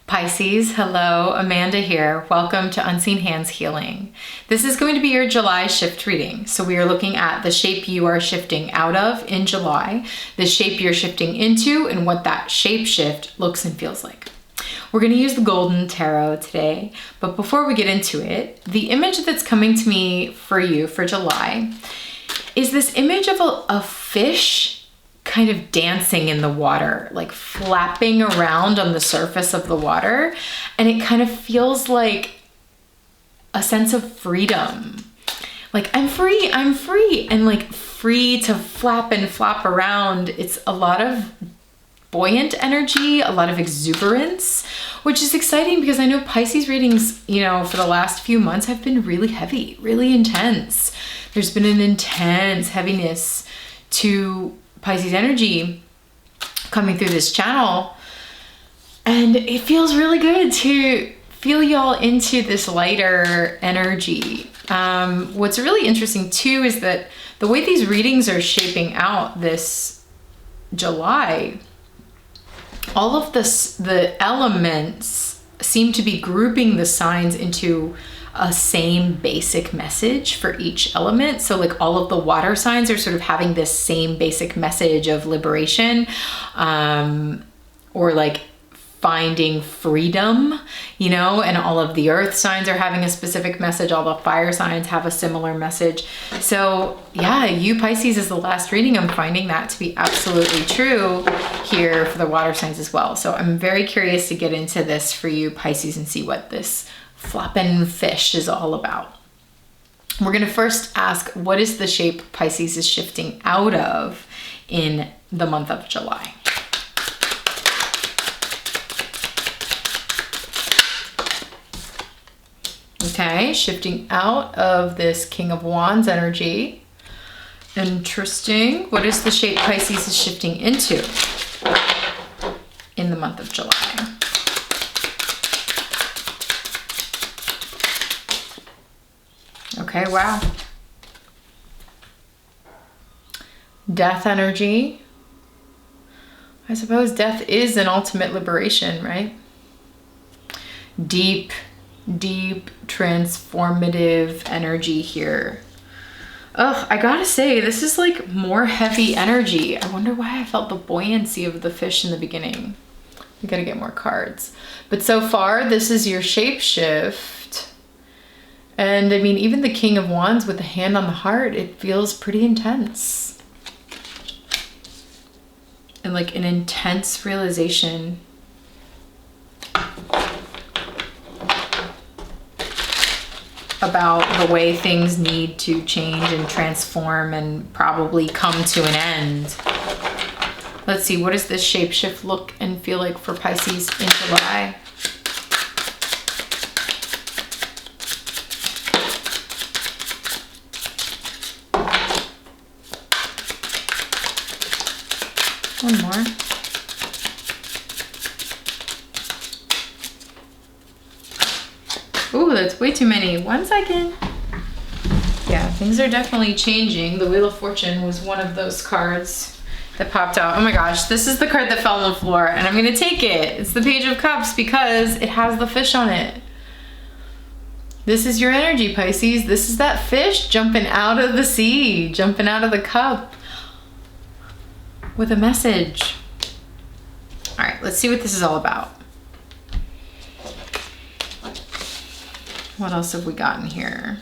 Pisces, hello, Amanda here. Welcome to Unseen Hands Healing. This is going to be your July shift reading. So we are looking at the shape you are shifting out of in July, the shape you're shifting into, and what that shape shift looks and feels like. We're going to use the Golden Tarot today, but before we get into it, the image that's coming to me for you for July is this image of a fish kind of dancing in the water, like flapping around on the surface of the water. And it kind of feels like a sense of freedom. Like, I'm free, and like free to flap and flop around. It's a lot of buoyant energy, a lot of exuberance, which is exciting because I know Pisces readings, for the last few months have been really heavy, really intense. There's been an intense heaviness to Pisces energy coming through this channel, and it feels really good to feel y'all into this lighter energy. What's really interesting too is that the way these readings are shaping out this July, all of the elements seem to be grouping the signs into a same basic message for each element. So like all of the water signs are sort of having this same basic message of liberation, or like finding freedom, and all of the earth signs are having a specific message. All the fire signs have a similar message. So yeah, you Pisces is the last reading. I'm finding that to be absolutely true here for the water signs as well. So I'm very curious to get into this for you Pisces and see what this flopping fish is all about. We're going to first ask, what is the shape Pisces is shifting out of in the month of July? Okay, shifting out of this King of Wands energy. Interesting. What is the shape Pisces is shifting into in the month of July? Okay, wow. Death energy. I suppose death is an ultimate liberation, right? Deep, transformative energy here. Ugh, I gotta say, this is like more heavy energy. I wonder why I felt the buoyancy of the fish in the beginning. We gotta get more cards. But so far, this is your shape shift. And I mean, even the King of Wands with the hand on the heart, it feels pretty intense. And like an intense realization about the way things need to change and transform and probably come to an end. Let's see, what does this shapeshift look and feel like for Pisces in July? One more. Ooh, that's way too many. 1 second. Yeah, things are definitely changing. The Wheel of Fortune was one of those cards that popped out. Oh my gosh, this is the card that fell on the floor, and I'm gonna take it. It's the Page of Cups because it has the fish on it. This is your energy, Pisces. This is that fish jumping out of the sea, jumping out of the cup with a message. All right, let's see what this is all about. What else have we gotten here?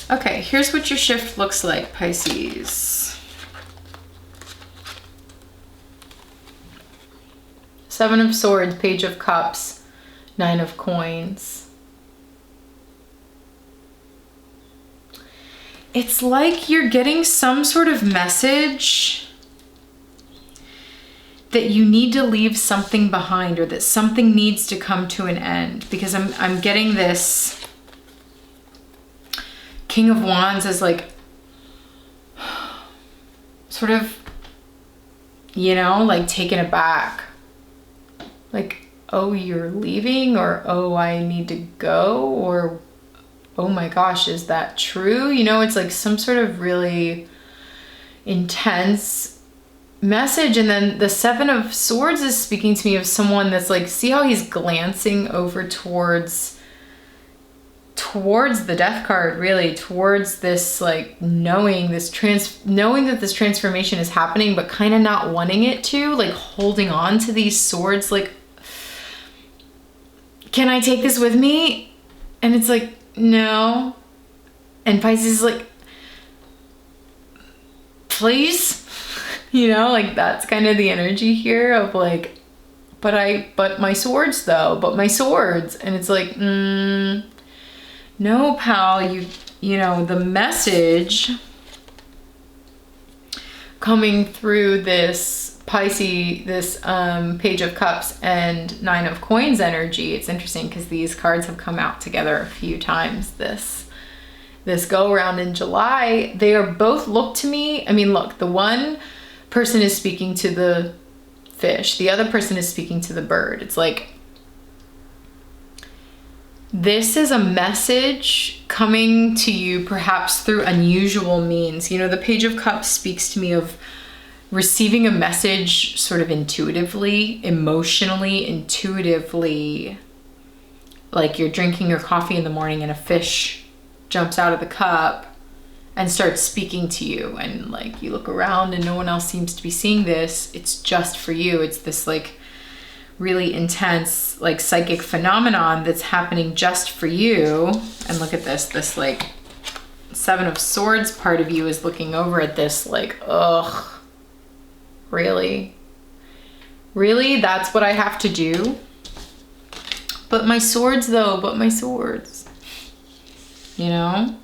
Okay, here's what your shift looks like, Pisces. 7 of Swords, Page of Cups, 9 of Coins. It's like you're getting some sort of message that you need to leave something behind, or that something needs to come to an end, because I'm getting this King of Wands as like sort of, like taken aback. Like, oh, you're leaving, or oh, I need to go, or oh my gosh, is that true? You know, it's like some sort of really intense message. And then the Seven of Swords is speaking to me of someone that's like, see how he's glancing over towards the death card, really, towards this, like, knowing that this transformation is happening, but kind of not wanting it to, like holding on to these swords, like, can I take this with me? And it's like, no. And Pisces is like, please, you know, like that's kind of the energy here of like, but my swords though, but my swords. And it's like, no, pal, you know, the message coming through this Pisces, this Page of Cups and Nine of Coins energy. It's interesting because these cards have come out together a few times this go around in July. They are both, look to me, I mean, look, the one person is speaking to the fish, the other person is speaking to the bird. It's like, this is a message coming to you perhaps through unusual means. You know, the Page of Cups speaks to me of receiving a message sort of intuitively, emotionally, intuitively, like you're drinking your coffee in the morning and a fish jumps out of the cup and starts speaking to you, and like you look around and no one else seems to be seeing this. It's just for you. It's this like really intense like psychic phenomenon that's happening just for you. And look at this like Seven of Swords part of you is looking over at this like, ugh, really? Really? That's what I have to do? But my swords though, but my swords, you know?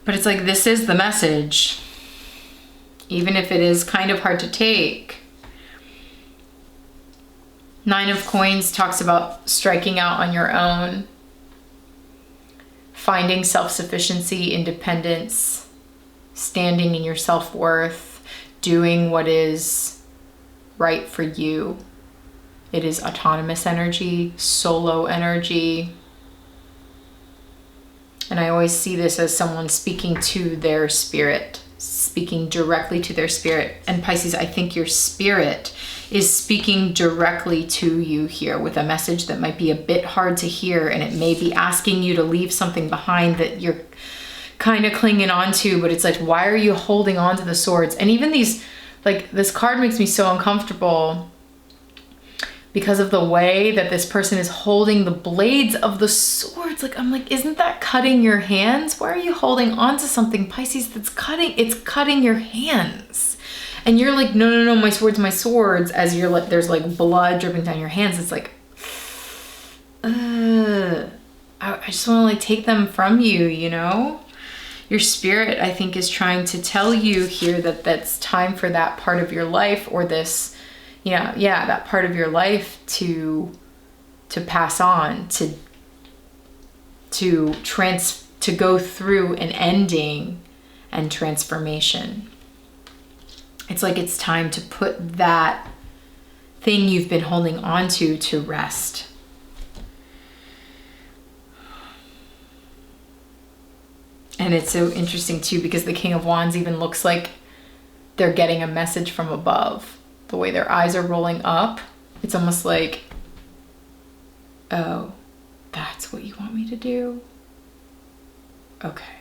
But it's like, this is the message, even if it is kind of hard to take. Nine of Coins talks about striking out on your own, finding self-sufficiency, independence, standing in your self-worth, doing what is right for you. It is autonomous energy, solo energy. And I always see this as someone speaking to their spirit, speaking directly to their spirit. And Pisces, I think your spirit is speaking directly to you here with a message that might be a bit hard to hear, and it may be asking you to leave something behind that you're kind of clinging on to, but it's like, why are you holding on to the swords? And even these, like, this card makes me so uncomfortable because of the way that this person is holding the blades of the swords. Like, I'm like, isn't that cutting your hands? Why are you holding on to something, Pisces, that's cutting your hands? And you're like, no, my swords, as you're like, there's like blood dripping down your hands. It's like, I just want to like take them from you, you know? Your spirit, I think, is trying to tell you here that that's time for that part of your life, or this, that part of your life to pass on, to go through an ending and transformation. It's like it's time to put that thing you've been holding on to rest. And it's so interesting too, because the King of Wands even looks like they're getting a message from above. The way their eyes are rolling up, it's almost like, oh, that's what you want me to do? Okay.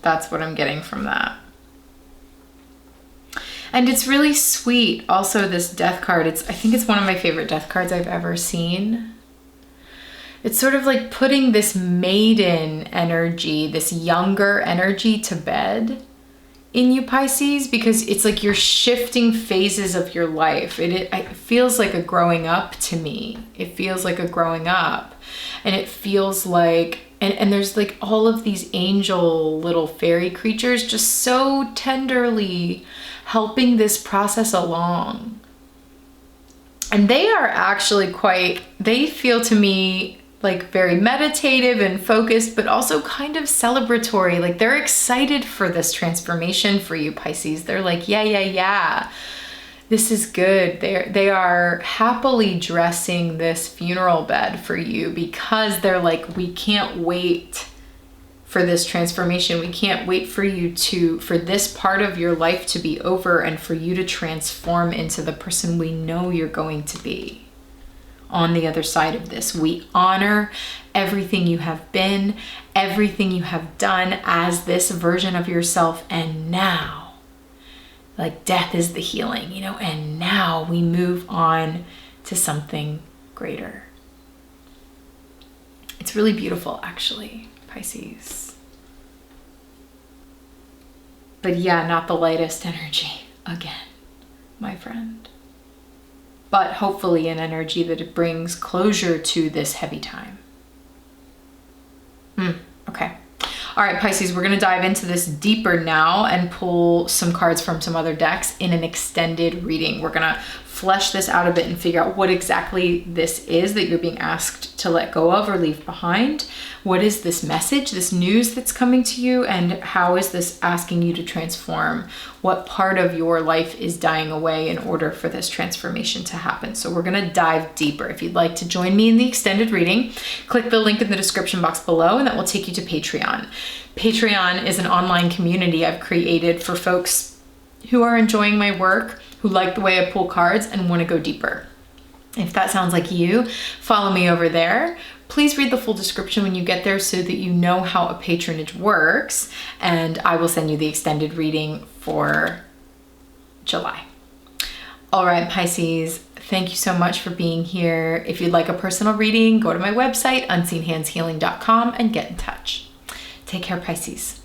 That's what I'm getting from that. And it's really sweet. Also, this death card, I think it's one of my favorite death cards I've ever seen. It's sort of like putting this maiden energy, this younger energy to bed in you, Pisces, because it's like you're shifting phases of your life. It feels like a growing up to me. It feels like a growing up. And it feels like, and there's like all of these angel little fairy creatures just so tenderly helping this process along. And they are actually they feel to me like very meditative and focused, but also kind of celebratory. Like they're excited for this transformation for you, Pisces. They're like, yeah. This is good. They are happily dressing this funeral bed for you because they're like, we can't wait for this transformation. We can't wait for this part of your life to be over and for you to transform into the person we know you're going to be on the other side of this. We honor everything you have been, everything you have done as this version of yourself, and now, like, death is the healing, you know, and now we move on to something greater. It's really beautiful, actually, Pisces. But yeah, not the lightest energy again, my friend. But hopefully an energy that it brings closure to this heavy time. Okay. All right, Pisces, we're going to dive into this deeper now and pull some cards from some other decks in an extended reading. We're going to flesh this out a bit and figure out what exactly this is that you're being asked to let go of or leave behind. What is this message, this news that's coming to you, and how is this asking you to transform? What part of your life is dying away in order for this transformation to happen? So we're going to dive deeper. If you'd like to join me in the extended reading, click the link in the description box below, and that will take you to Patreon. Patreon is an online community I've created for folks who are enjoying my work, who like the way I pull cards and want to go deeper. If that sounds like you, follow me over there. Please read the full description when you get there so that you know how a patronage works, and I will send you the extended reading for July. All right, Pisces, thank you so much for being here. If you'd like a personal reading, go to my website, unseenhandshealing.com, and get in touch. Take care, Pisces.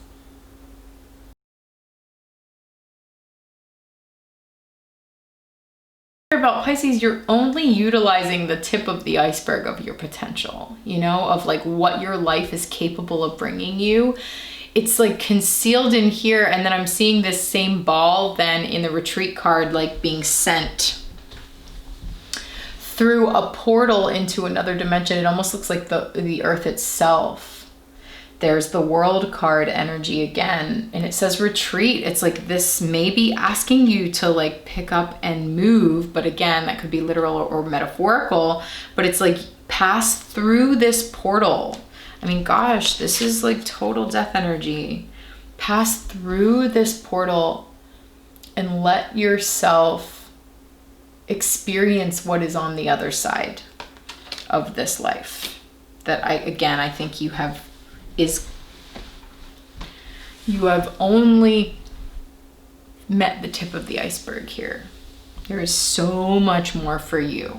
About Pisces, you're only utilizing the tip of the iceberg of your potential, you know, of like what your life is capable of bringing you. It's like concealed in here, and then I'm seeing this same ball then in the retreat card, like being sent through a portal into another dimension. It almost looks like the earth itself. There's the world card energy again, and it says retreat. It's like this may be asking you to like pick up and move, but again, that could be literal or metaphorical, but it's like pass through this portal. I mean, gosh, this is like total death energy. Pass through this portal and let yourself experience what is on the other side of this life. That I think you have only met the tip of the iceberg here. There is so much more for you